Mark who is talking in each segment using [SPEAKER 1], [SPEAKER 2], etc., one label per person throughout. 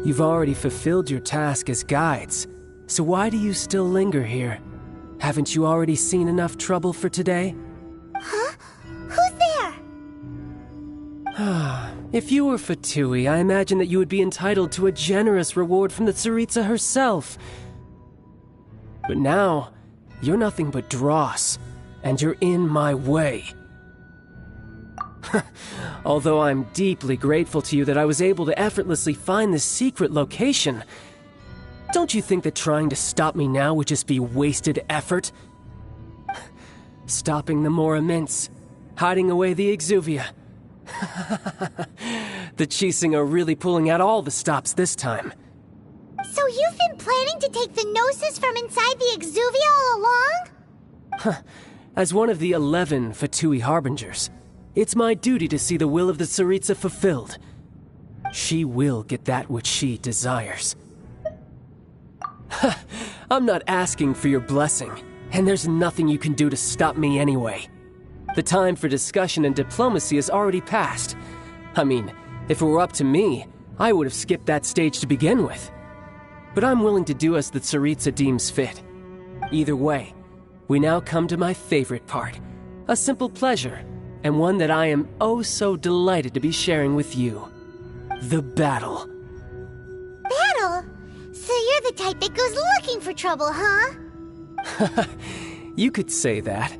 [SPEAKER 1] You've already fulfilled your task as guides, so why do you still linger here? Haven't you already seen enough trouble for today?
[SPEAKER 2] Huh? Who's there?
[SPEAKER 1] If you were Fatui, I imagine that you would be entitled to a generous reward from the Tsaritsa herself. But now, you're nothing but dross, and you're in my way. Although I'm deeply grateful to you that I was able to effortlessly find this secret location, don't you think that trying to stop me now would just be wasted effort? Stopping the Mora Mints, hiding away the Exuvia. The Chising are really pulling out all the stops this time.
[SPEAKER 2] So you've been planning to take the Gnosis from inside the Exuvia all along?
[SPEAKER 1] As one of the 11 Fatui Harbingers, it's my duty to see the will of the Tsaritsa fulfilled. She will get that which she desires. I'm not asking for your blessing, and there's nothing you can do to stop me anyway. The time for discussion and diplomacy has already passed. I mean, if it were up to me, I would have skipped that stage to begin with. But I'm willing to do as the Tsaritsa deems fit. Either way, we now come to my favorite part. A simple pleasure, and one that I am oh so delighted to be sharing with you. The battle.
[SPEAKER 2] Battle? So you're the type that goes looking for trouble, huh?
[SPEAKER 1] You could say that.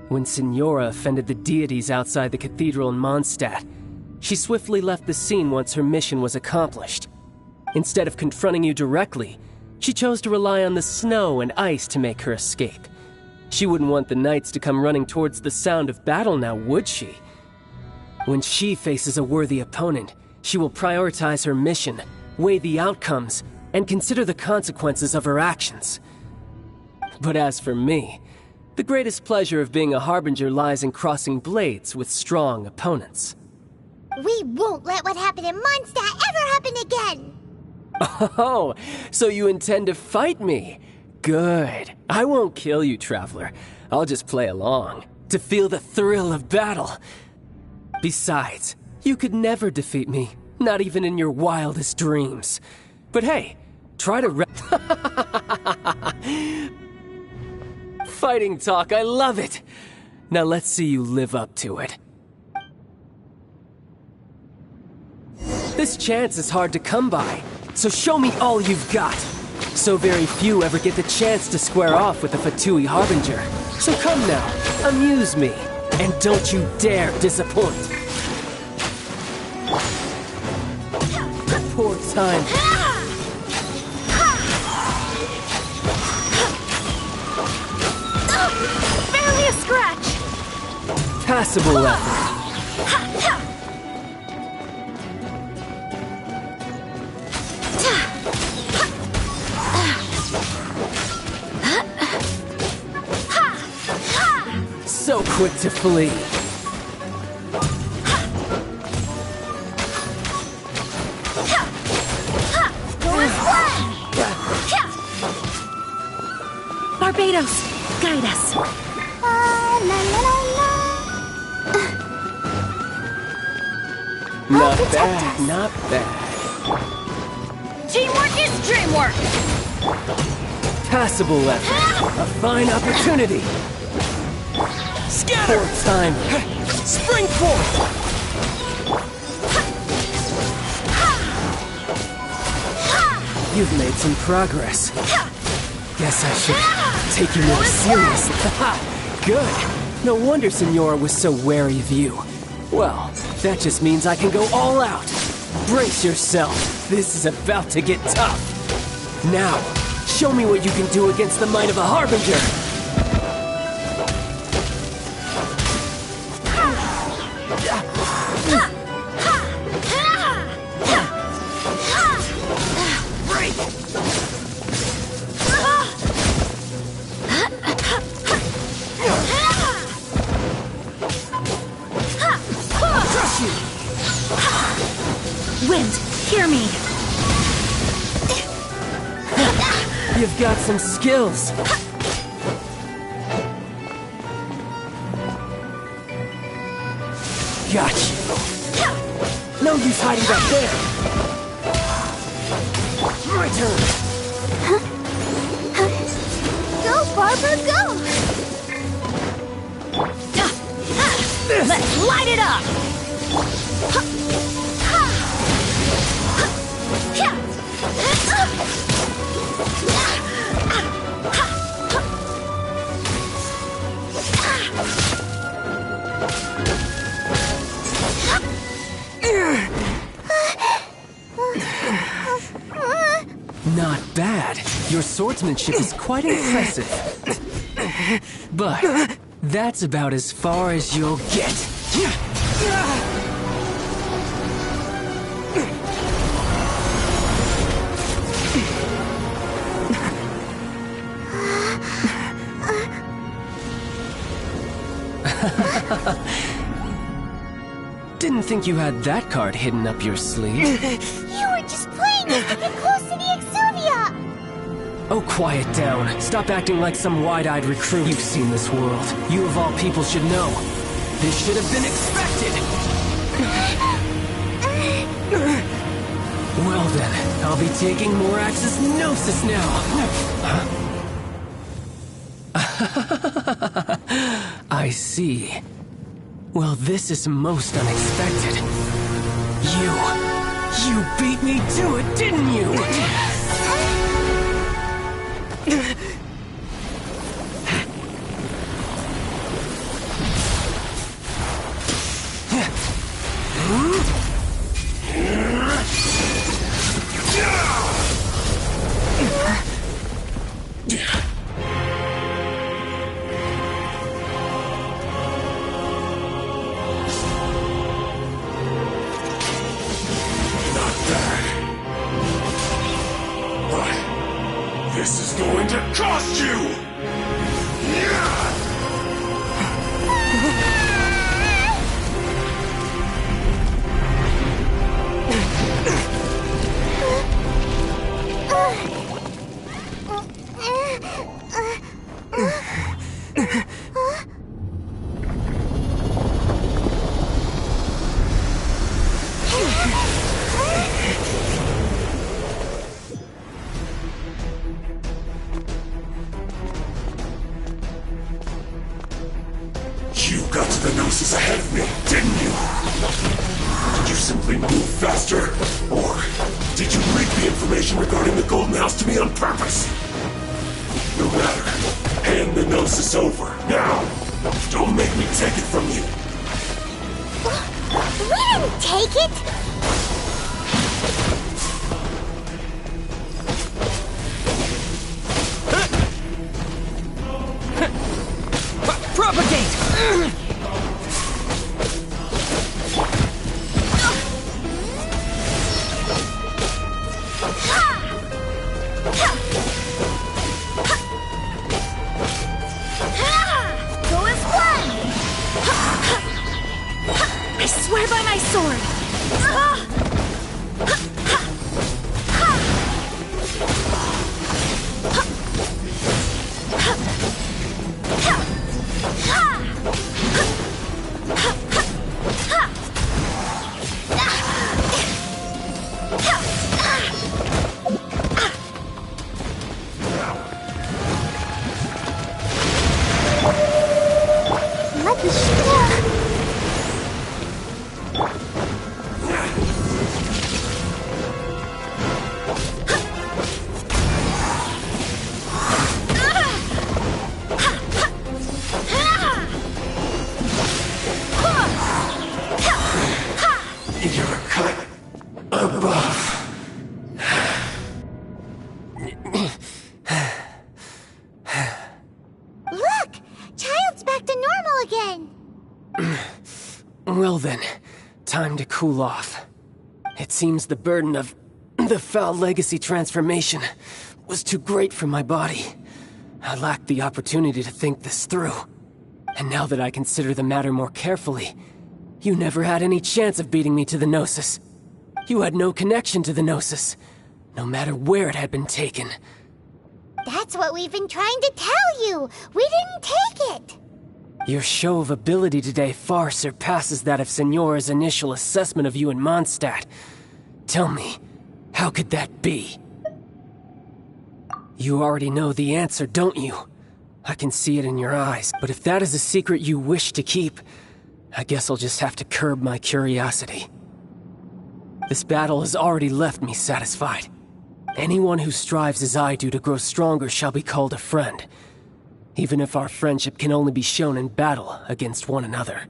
[SPEAKER 1] When Signora offended the deities outside the cathedral in Mondstadt, she swiftly left the scene once her mission was accomplished. Instead of confronting you directly, she chose to rely on the snow and ice to make her escape. She wouldn't want the knights to come running towards the sound of battle now, would she? When she faces a worthy opponent, she will prioritize her mission, weigh the outcomes, and consider the consequences of her actions. But as for me, the greatest pleasure of being a Harbinger lies in crossing blades with strong opponents.
[SPEAKER 2] We won't let what happened in Mondstadt ever happen again!
[SPEAKER 1] Oh, so you intend to fight me? Good. I won't kill you, Traveler. I'll just play along, to feel the thrill of battle. Besides, you could never defeat me, not even in your wildest dreams. But hey, try to Fighting talk, I love it! Now let's see you live up to it. This chance is hard to come by, so show me all you've got. So very few ever get the chance to square off with a Fatui Harbinger. So come now, amuse me, and don't you dare disappoint. Poor time.
[SPEAKER 2] Barely a scratch!
[SPEAKER 1] Passable effort. So quick to flee.
[SPEAKER 3] Barbados, guide us.
[SPEAKER 2] La la la la.
[SPEAKER 1] Not
[SPEAKER 2] protect
[SPEAKER 1] bad,
[SPEAKER 2] us.
[SPEAKER 1] not bad.
[SPEAKER 3] Teamwork is dreamwork.
[SPEAKER 1] Passable effort. A fine opportunity. Scatter! Poor time. Spring forth! You've made some progress. Guess I should take you more seriously. Good. No wonder Signora was so wary of you. Well, that just means I can go all out. Brace yourself. This is about to get tough. Now, show me what you can do against the might of a Harbinger.
[SPEAKER 3] Wind, hear me.
[SPEAKER 1] You've got some skills. Got you. No use hiding back there. My turn!
[SPEAKER 2] Go, Barber, go!
[SPEAKER 3] Let's light it up!
[SPEAKER 1] Not bad. Your swordsmanship is quite impressive. But that's about as far as you'll get. Didn't think you had that card hidden up your sleeve.
[SPEAKER 2] You were just playing us to get close to the Exuvia!
[SPEAKER 1] Oh, quiet down. Stop acting like some wide-eyed recruit. You've seen this world. You of all people should know. This should have been expected! Well then, I'll be taking Morax's Gnosis now! I see. Well, this is most unexpected. You beat me to it, didn't you?
[SPEAKER 4] This is going to cost you! You got to the Gnosis ahead of me, didn't you? Did you simply move faster? Or did you leak the information regarding the Golden House to me on purpose? No matter. Hand the Gnosis over, now. Don't make me take it from you.
[SPEAKER 2] We didn't take it!
[SPEAKER 1] Propagate!
[SPEAKER 2] Go as one!
[SPEAKER 3] I swear by my sword!
[SPEAKER 2] Lucky shit.
[SPEAKER 4] You're cut above.
[SPEAKER 2] Look! Child's back to normal again!
[SPEAKER 1] Well then, time to cool off. It seems the burden of the foul legacy transformation was too great for my body. I lacked the opportunity to think this through. And now that I consider the matter more carefully, you never had any chance of beating me to the Gnosis. You had no connection to the Gnosis, no matter where it had been taken.
[SPEAKER 2] That's what we've been trying to tell you! We didn't take it!
[SPEAKER 1] Your show of ability today far surpasses that of Signora's initial assessment of you in Mondstadt. Tell me, how could that be? You already know the answer, don't you? I can see it in your eyes, but if that is a secret you wish to keep, I guess I'll just have to curb my curiosity. This battle has already left me satisfied. Anyone who strives as I do to grow stronger shall be called a friend, even if our friendship can only be shown in battle against one another.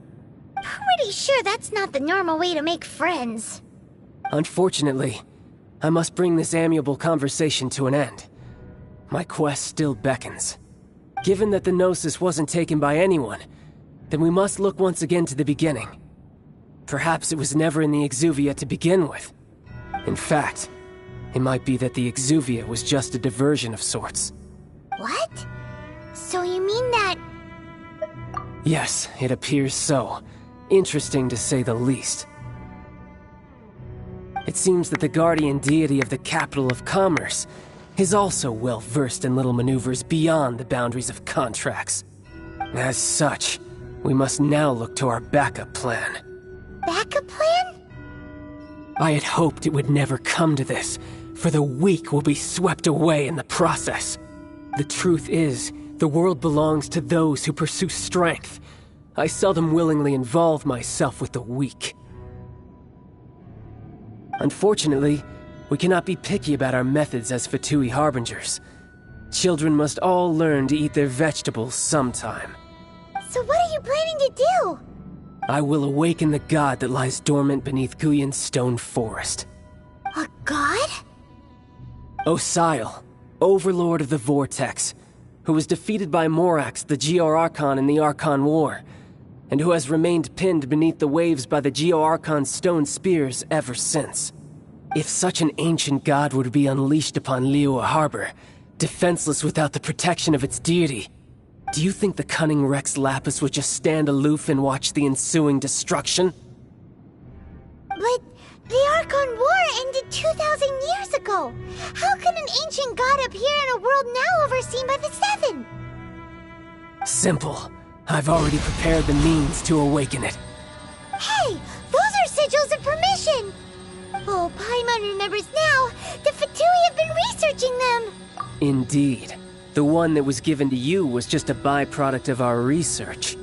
[SPEAKER 2] Pretty sure that's not the normal way to make friends.
[SPEAKER 1] Unfortunately, I must bring this amiable conversation to an end. My quest still beckons. Given that the Gnosis wasn't taken by anyone, then we must look once again to the beginning. Perhaps it was never in the Exuvia to begin with. In fact, it might be that the Exuvia was just a diversion of sorts.
[SPEAKER 2] What? So you mean that...
[SPEAKER 1] Yes, it appears so. Interesting to say the least. It seems that the guardian deity of the capital of commerce is also well versed in little maneuvers beyond the boundaries of contracts. As such, we must now look to our backup plan.
[SPEAKER 2] Backup plan?
[SPEAKER 1] I had hoped it would never come to this, for the weak will be swept away in the process. The truth is, the world belongs to those who pursue strength. I seldom willingly involve myself with the weak. Unfortunately, we cannot be picky about our methods as Fatui Harbingers. Children must all learn to eat their vegetables sometime.
[SPEAKER 2] So what are you planning to do?
[SPEAKER 1] I will awaken the god that lies dormant beneath Guyon's stone forest.
[SPEAKER 2] A god?
[SPEAKER 1] Osile, overlord of the Vortex, who was defeated by Morax, the Geo-Archon in the Archon War, and who has remained pinned beneath the waves by the Geo-Archon's stone spears ever since. If such an ancient god were to be unleashed upon Liyue Harbor, defenseless without the protection of its deity, do you think the cunning Rex Lapis would just stand aloof and watch the ensuing destruction?
[SPEAKER 2] But the Archon War ended 2,000 years ago. How can an ancient god appear in a world now overseen by the Seven?
[SPEAKER 1] Simple. I've already prepared the means to awaken it.
[SPEAKER 2] Hey, those are sigils of permission! Oh, Paimon remembers now. The Fatui have been researching them.
[SPEAKER 1] Indeed. The one that was given to you was just a byproduct of our research.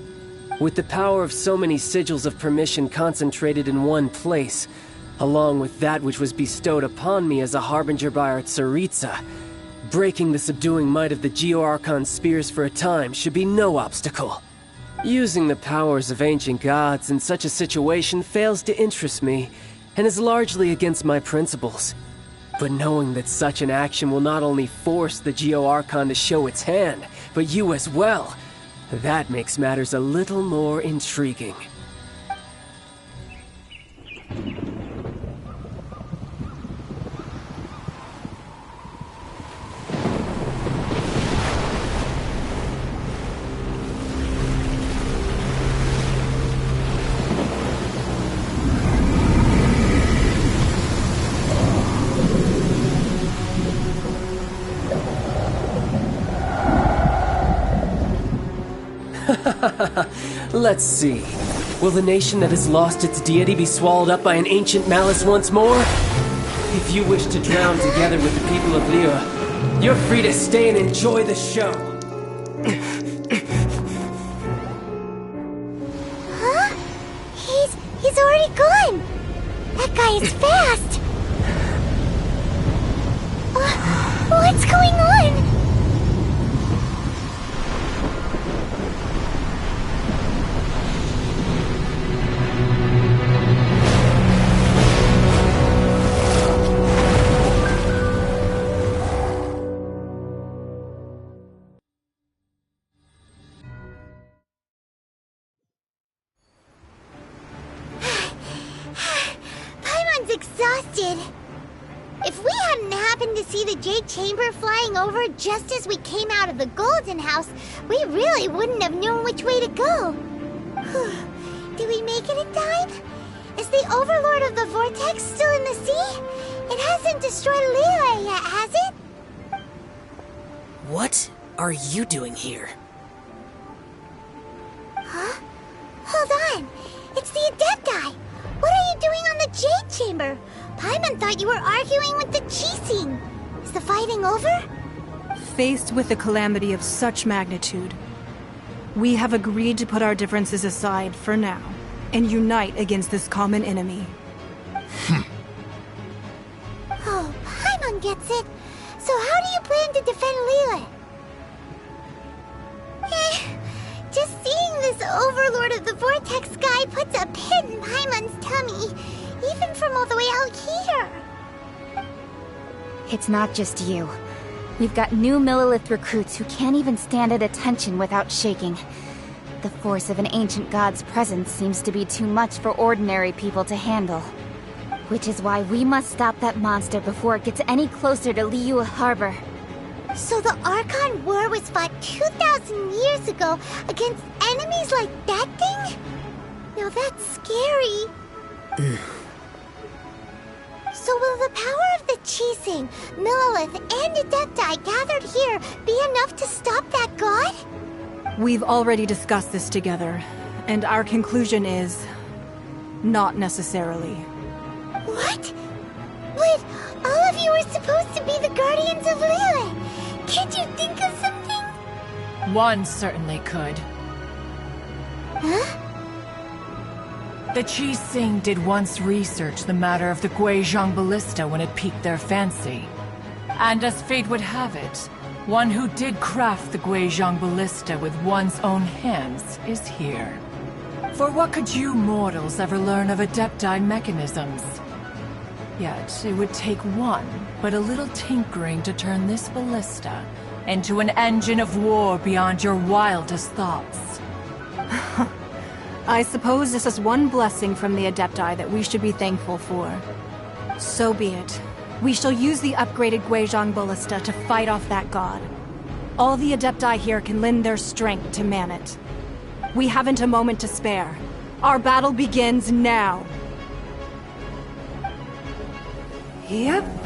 [SPEAKER 1] With the power of so many sigils of permission concentrated in one place, along with that which was bestowed upon me as a harbinger by our Tsaritsa, breaking the subduing might of the Geo-Archon spears for a time should be no obstacle. Using the powers of ancient gods in such a situation fails to interest me, and is largely against my principles. But knowing that such an action will not only force the Geo-Archon to show its hand, but you as well, that makes matters a little more intriguing. Let's see. Will the nation that has lost its deity be swallowed up by an ancient malice once more? If you wish to drown together with the people of Liyue, you're free to stay and enjoy the show.
[SPEAKER 2] Huh? He's already gone. That guy is fast. What's going on? Exhausted. If we hadn't happened to see the Jade Chamber flying over just as we came out of the Golden House, we really wouldn't have known which way to go. Did we make it in time? Is the Overlord of the Vortex still in the sea? It hasn't destroyed Liyue yet, has it?
[SPEAKER 5] What are you doing here?
[SPEAKER 2] Huh? Hold on. It's the Adepti. What are you doing on the Jade Chamber? Paimon thought you were arguing with the Chising. Is the fighting over?
[SPEAKER 6] Faced with a calamity of such magnitude, we have agreed to put our differences aside for now and unite against this common enemy.
[SPEAKER 2] Oh, Paimon gets it. So how do you plan to defend Lila? Just seeing this Overlord of the Vortex guy puts a pit in Paimon's tummy, even from all the way out here.
[SPEAKER 7] It's not just you. We've got new Millilith recruits who can't even stand at attention without shaking. The force of an ancient god's presence seems to be too much for ordinary people to handle. Which is why we must stop that monster before it gets any closer to Liyue Harbor.
[SPEAKER 2] So the Archon War was fought 2,000 years ago against enemies like that thing? Now that's scary. So will the power of the Chising, Millilith, and Adepti gathered here be enough to stop that god?
[SPEAKER 6] We've already discussed this together, and our conclusion is... not necessarily.
[SPEAKER 2] What? But all of you were supposed to be the Guardians of Lilith! Can't you think of something?
[SPEAKER 3] One certainly could.
[SPEAKER 2] Huh?
[SPEAKER 3] The Chising did once research the matter of the Guizhong Ballista when it piqued their fancy. And as fate would have it, one who did craft the Guizhong Ballista with one's own hands is here. For what could you mortals ever learn of Adepti mechanisms? Yet, it would take one, but a little tinkering to turn this ballista into an engine of war beyond your wildest thoughts.
[SPEAKER 6] I suppose this is one blessing from the Adepti that we should be thankful for. So be it. We shall use the upgraded Guizhong Ballista to fight off that god. All the Adepti here can lend their strength to man it. We haven't a moment to spare. Our battle begins now. Yep.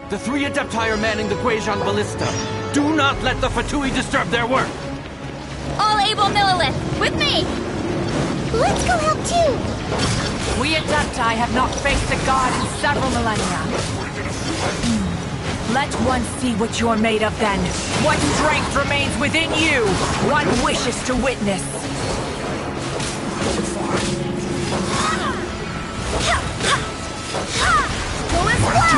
[SPEAKER 8] The three Adepti are manning the Guizhong Ballista. Do not let the Fatui disturb their work!
[SPEAKER 7] All able Millilith, with me!
[SPEAKER 2] Let's go help too!
[SPEAKER 3] We Adepti have not faced a god in several millennia. Let one see what you're made of then. What strength remains within you? One wishes to witness.
[SPEAKER 2] Go as well!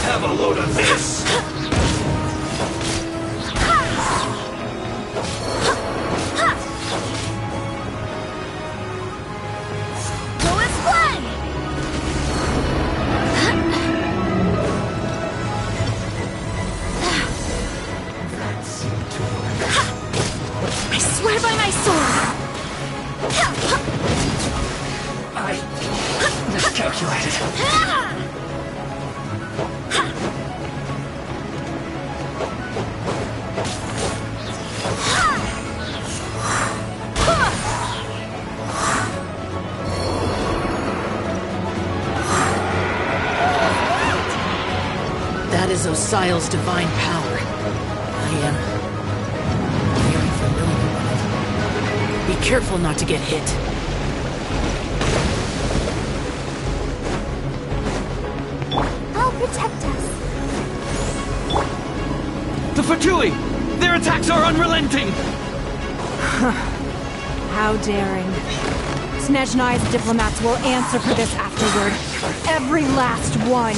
[SPEAKER 4] Have a load of this!
[SPEAKER 2] Go as one!
[SPEAKER 3] I swear by my sword!
[SPEAKER 1] I miscalculated.
[SPEAKER 5] That is Osial's divine power. I am feeling familiar. Be careful not to get hit.
[SPEAKER 2] Protect us.
[SPEAKER 8] The Fatui! Their attacks are unrelenting!
[SPEAKER 6] How daring. Snezhnai's diplomats will answer for this afterward. Every last one.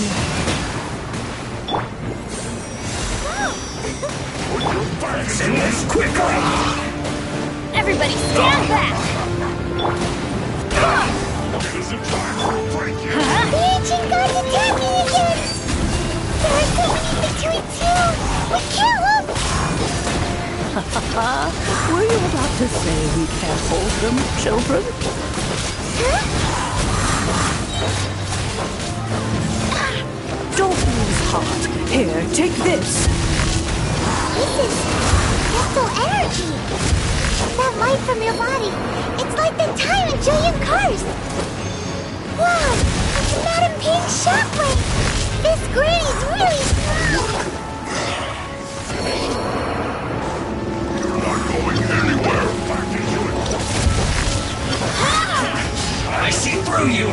[SPEAKER 4] In this quickly!
[SPEAKER 2] Everybody stand back!
[SPEAKER 4] Isn't time for a break yet?
[SPEAKER 2] The ancient gods attacking again! They're coming in between too! We can't look!
[SPEAKER 9] Were you about to say we can't hold them, children? Don't lose heart. Here, take this.
[SPEAKER 2] This is crystal energy! That light from your body, it's like the time in Julian Cars! Wow! It's Madame Ping's shockwave! This granny's really strong!
[SPEAKER 4] You're not going anywhere! Back into it! I see through you!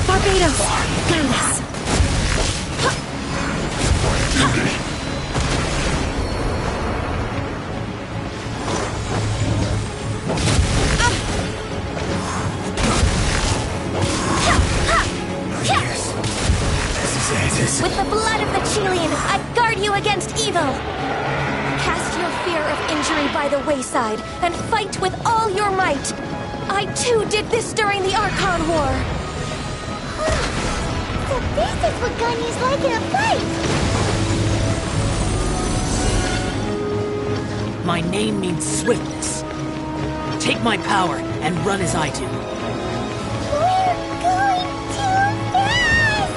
[SPEAKER 6] Barbados, guide us.
[SPEAKER 2] With the blood of the Chilean, I guard you against evil! Cast your fear of injury by the wayside, and fight with all your might! I too did this during the Archon War! So this is what Ganya's like in a fight!
[SPEAKER 5] My name means swiftness. Take my power and run as I do.
[SPEAKER 2] We're going too fast!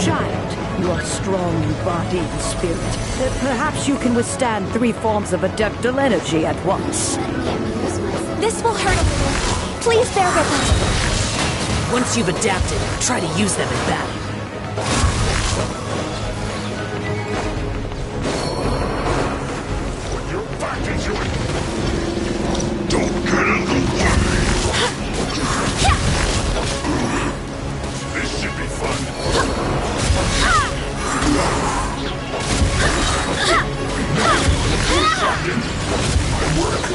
[SPEAKER 9] Child, you are strong in body and spirit. Perhaps you can withstand 3 forms of adeptal energy at once.
[SPEAKER 2] This will hurt a little. Please bear with us.
[SPEAKER 5] Once you've adapted, try to use them in battle.
[SPEAKER 4] Put your back into it! Don't get in the way! This should be fun! My work!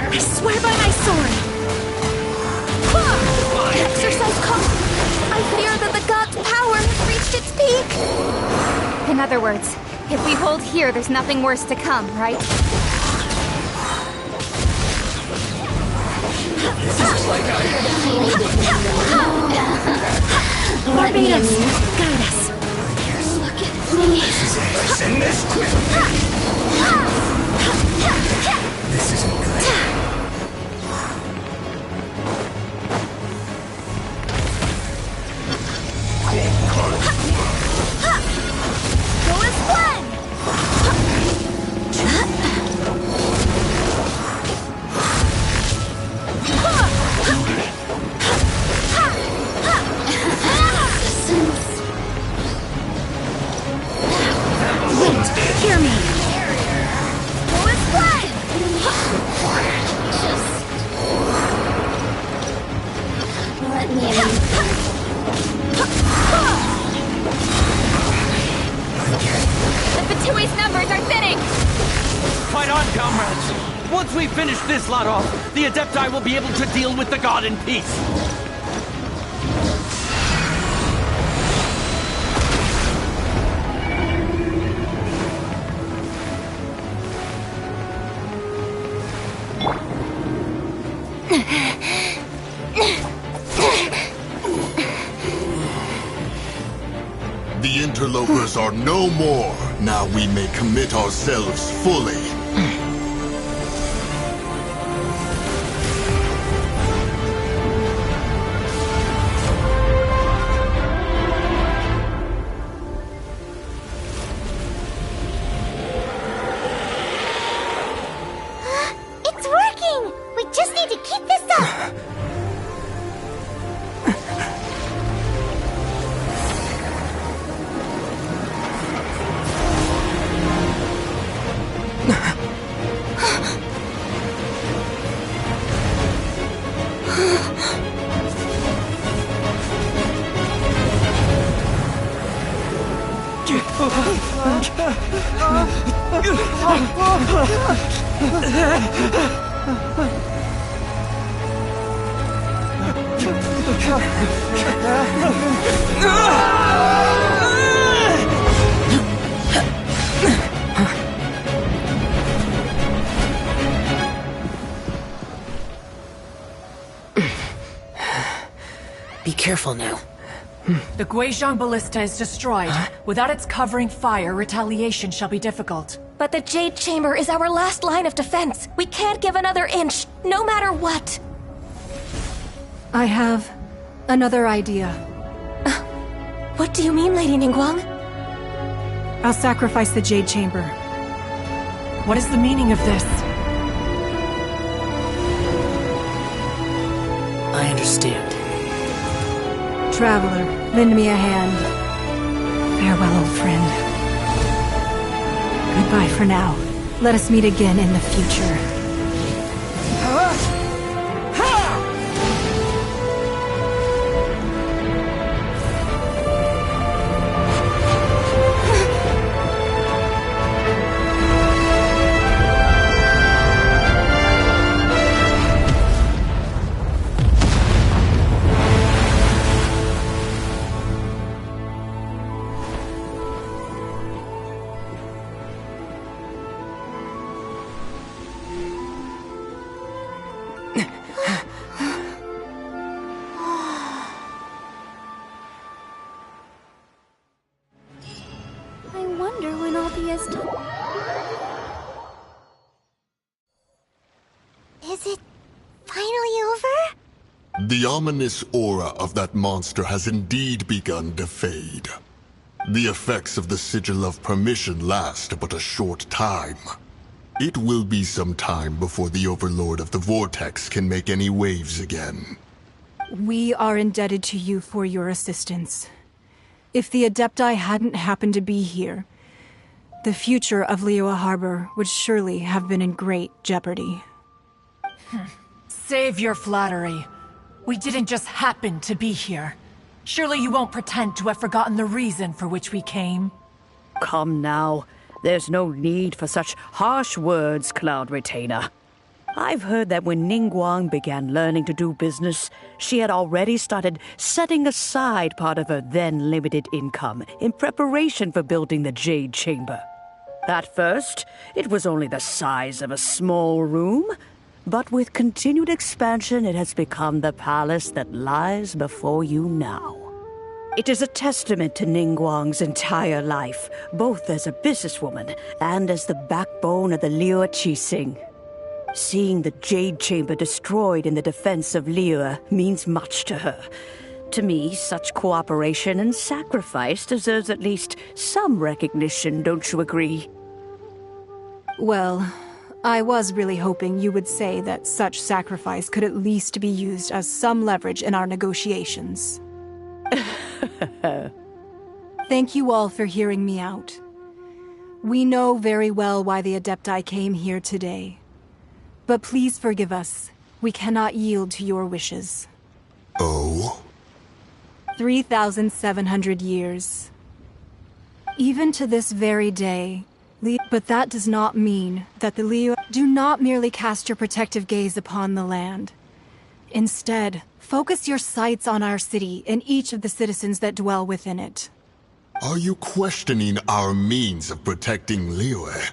[SPEAKER 2] I swear by my sword! Exercise caution! I fear that the god's power has reached its peak!
[SPEAKER 7] In other words, if we hold here, there's nothing worse to come, right?
[SPEAKER 2] Barbados, guide us! Look at me!
[SPEAKER 4] Send this quick! This isn't good.
[SPEAKER 2] Go as planned!
[SPEAKER 6] Hear me.
[SPEAKER 2] Go as planned! Let me in. The Fatui's numbers are thinning!
[SPEAKER 8] Fight on, comrades! Once we finish this lot off, the Adepti will be able to deal with the god in peace!
[SPEAKER 4] The interlopers are no more.
[SPEAKER 10] Now we may commit ourselves fully.
[SPEAKER 2] It's working! We just need to keep this up!
[SPEAKER 5] Be careful now.
[SPEAKER 3] The Guizhong Ballista is destroyed. Without its covering fire, retaliation shall be difficult.
[SPEAKER 11] But the Jade Chamber is our last line of defense. We can't give another inch, no matter what.
[SPEAKER 6] I have another idea.
[SPEAKER 11] What do you mean, Lady Ningguang?
[SPEAKER 6] I'll sacrifice the Jade Chamber.
[SPEAKER 3] What is the meaning of this?
[SPEAKER 5] I understand.
[SPEAKER 6] Traveler, lend me a hand. Farewell, old friend. Goodbye for now. Let us meet again in the future.
[SPEAKER 2] Is it finally over?
[SPEAKER 10] The ominous aura of that monster has indeed begun to fade. The effects of the Sigil of Permission last but a short time. It will be some time before the Overlord of the Vortex can make any waves again.
[SPEAKER 6] We are indebted to you for your assistance. If the Adepti hadn't happened to be here, the future of Liyue Harbor would surely have been in great jeopardy.
[SPEAKER 3] Save your flattery. We didn't just happen to be here. Surely you won't pretend to have forgotten the reason for which we came.
[SPEAKER 9] Come now. There's no need for such harsh words, Cloud Retainer. I've heard that when Ningguang began learning to do business, she had already started setting aside part of her then limited income in preparation for building the Jade Chamber. At first, it was only the size of a small room, but with continued expansion, it has become the palace that lies before you now. It is a testament to Ningguang's entire life, both as a businesswoman and as the backbone of the Liyue Qixing. Seeing the Jade Chamber destroyed in the defense of Liyue means much to her. To me, such cooperation and sacrifice deserves at least some recognition, don't you agree?
[SPEAKER 6] Well, I was really hoping you would say that such sacrifice could at least be used as some leverage in our negotiations. Thank you all for hearing me out. We know very well why the Adepti came here today. But please forgive us. We cannot yield to your wishes.
[SPEAKER 10] Oh?
[SPEAKER 6] 3,700 years. Even to this very day, but that does not mean that the Liyue do not merely cast your protective gaze upon the land. Instead, focus your sights on our city and each of the citizens that dwell within it.
[SPEAKER 10] Are you questioning our means of protecting Liyue?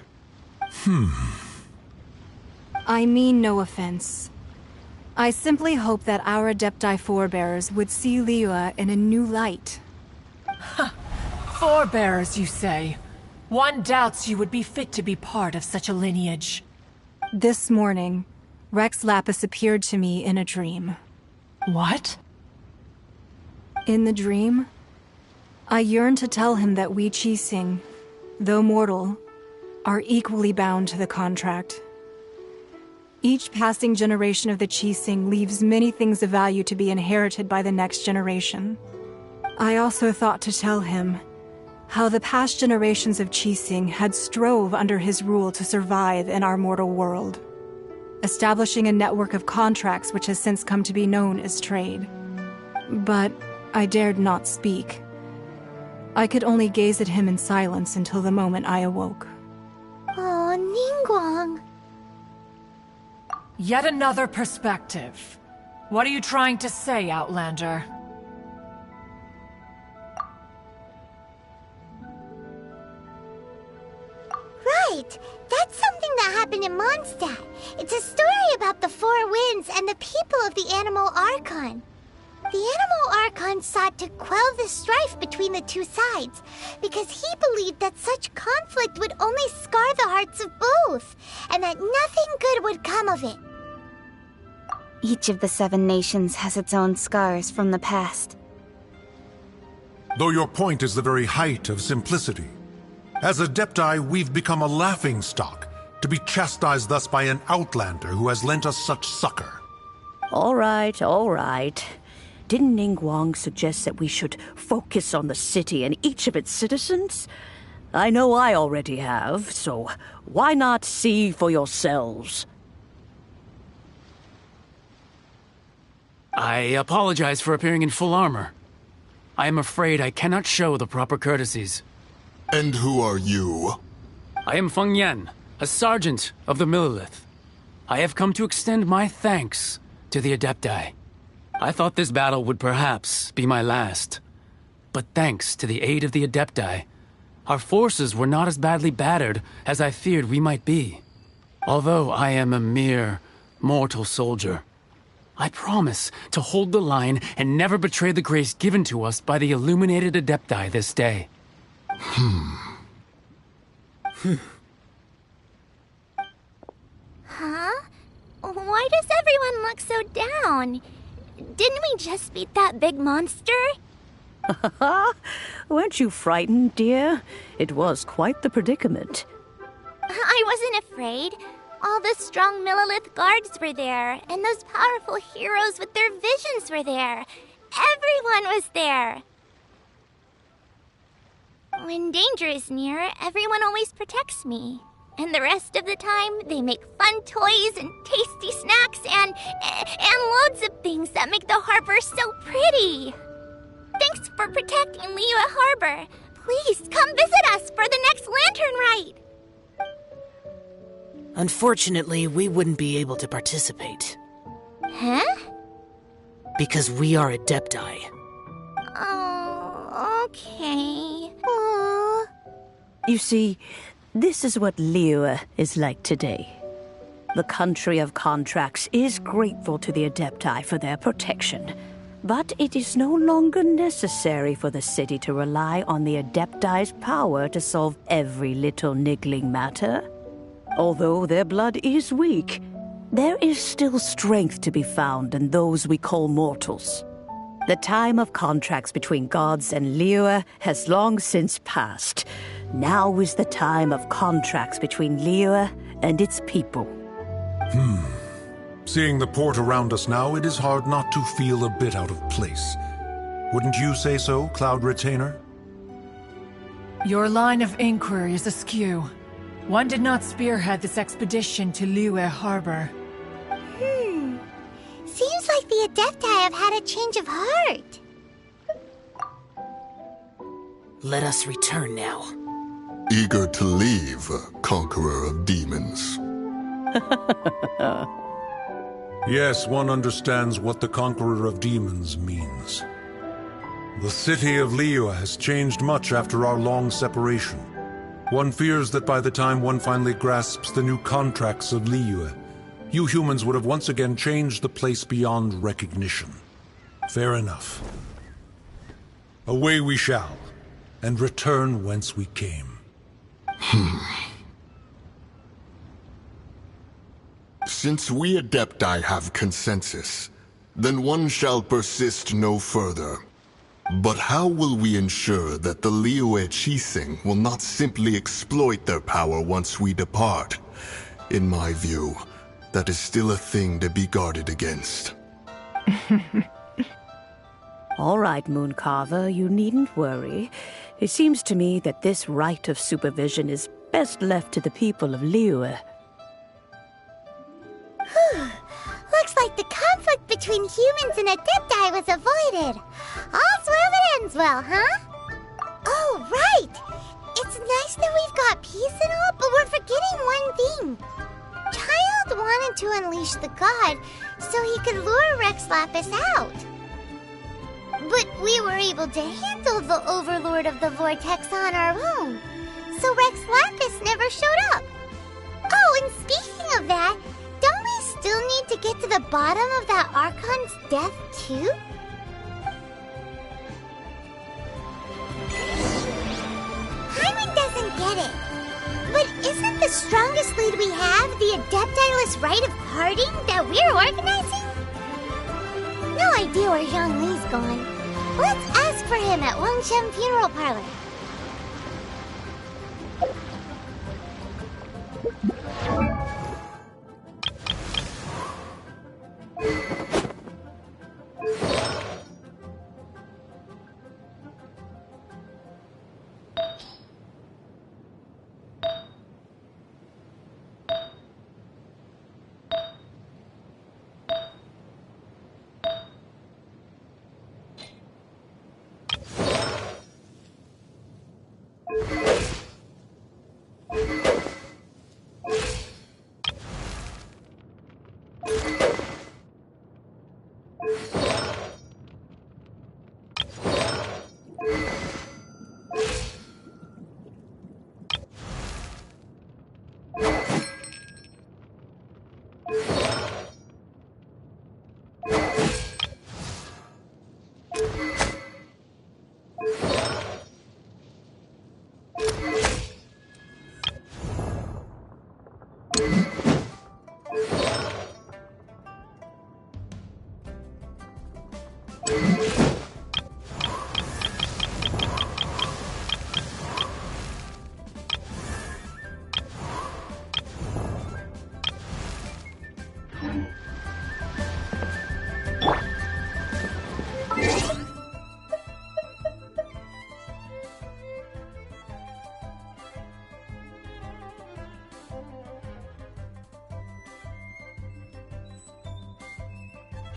[SPEAKER 6] I mean no offense. I simply hope that our Adepti forebears would see Liyue in a new light.
[SPEAKER 3] Forebears, you say? One doubts you would be fit to be part of such a lineage.
[SPEAKER 6] This morning, Rex Lapis appeared to me in a dream.
[SPEAKER 3] What?
[SPEAKER 6] In the dream, I yearned to tell him that we Qixing, though mortal, are equally bound to the contract. Each passing generation of the Qixing leaves many things of value to be inherited by the next generation. I also thought to tell him how the past generations of Qixing had strove under his rule to survive in our mortal world, establishing a network of contracts which has since come to be known as trade. But I dared not speak. I could only gaze at him in silence until the moment I awoke.
[SPEAKER 2] Oh, Ningguang.
[SPEAKER 3] Yet another perspective. What are you trying to say, Outlander?
[SPEAKER 2] Right! That's something that happened in Mondstadt. It's a story about the Four Winds and the people of the Animal Archon. The Animal Archon sought to quell the strife between the two sides, because he believed that such conflict would only scar the hearts of both, and that nothing good would come of it.
[SPEAKER 7] Each of the 7 nations has its own scars from the past.
[SPEAKER 12] Though your point is the very height of simplicity. As Adepti, we've become a laughingstock, to be chastised thus by an outlander who has lent us such succor.
[SPEAKER 9] All right, all right. Didn't Ningguang suggest that we should focus on the city and each of its citizens? I know I already have, so why not see for yourselves?
[SPEAKER 8] I apologize for appearing in full armor. I am afraid I cannot show the proper courtesies.
[SPEAKER 10] And who are you?
[SPEAKER 8] I am Feng Yan, a sergeant of the Millilith. I have come to extend my thanks to the Adepti. I thought this battle would perhaps be my last. But thanks to the aid of the Adepti, our forces were not as badly battered as I feared we might be. Although I am a mere mortal soldier, I promise to hold the line and never betray the grace given to us by the illuminated Adepti this day.
[SPEAKER 2] Huh? Why does everyone look so down? Didn't we just beat that big monster?
[SPEAKER 9] Weren't you frightened, dear? It was quite the predicament.
[SPEAKER 2] I wasn't afraid. All the strong Millilith guards were there, and those powerful heroes with their visions were there. Everyone was there. When danger is near, everyone always protects me. And the rest of the time, they make fun toys and tasty snacks and loads of things that make the harbor so pretty. Thanks for protecting Liyue Harbor. Please come visit us for the next lantern rite.
[SPEAKER 5] Unfortunately, we wouldn't be able to participate.
[SPEAKER 2] Huh?
[SPEAKER 5] Because we are Adepti.
[SPEAKER 2] Oh, okay. Aww.
[SPEAKER 9] You see, this is what Liyue is like today. The country of contracts is grateful to the Adepti for their protection, but it is no longer necessary for the city to rely on the Adepti's power to solve every little niggling matter. Although their blood is weak, there is still strength to be found in those we call mortals. The time of contracts between gods and Liyue has long since passed. Now is the time of contracts between Liyue and its people.
[SPEAKER 12] Seeing the port around us now, it is hard not to feel a bit out of place. Wouldn't you say so, Cloud Retainer?
[SPEAKER 3] Your line of inquiry is askew. One did not spearhead this expedition to Liyue Harbor.
[SPEAKER 2] Seems like the Adepti have had a change of heart.
[SPEAKER 5] Let us return now.
[SPEAKER 10] Eager to leave, Conqueror of Demons.
[SPEAKER 12] Yes, one understands what the Conqueror of Demons means. The city of Liyue has changed much after our long separation. One fears that by the time one finally grasps the new contracts of Liyue, you humans would have once again changed the place beyond recognition. Fair enough. Away we shall, and return whence we came.
[SPEAKER 10] Since we Adepti have consensus, then one shall persist no further. But how will we ensure that the Liyue Qixing will not simply exploit their power once we depart? In my view, that is still a thing to be guarded against.
[SPEAKER 9] All right, Mooncarver, you needn't worry. It seems to me that this right of supervision is best left to the people of Liyue.
[SPEAKER 2] Looks like the conflict between humans and Adepti was avoided. All's well that ends well, huh? Oh, right! It's nice that we've got peace and all, but we're forgetting one thing. Child wanted to unleash the god so he could lure Rex Lapis out. But we were able to handle the Overlord of the Vortex on our own, so Rex Lapis never showed up. Oh, and speaking of that, don't we still need to get to the bottom of that Archon's death, too? Hyman doesn't get it. But isn't the strongest lead we have the Adepti-less rite of parting that we're organizing? No idea where Zhang Li's gone. Let's ask for him at Wangshen Funeral Parlor.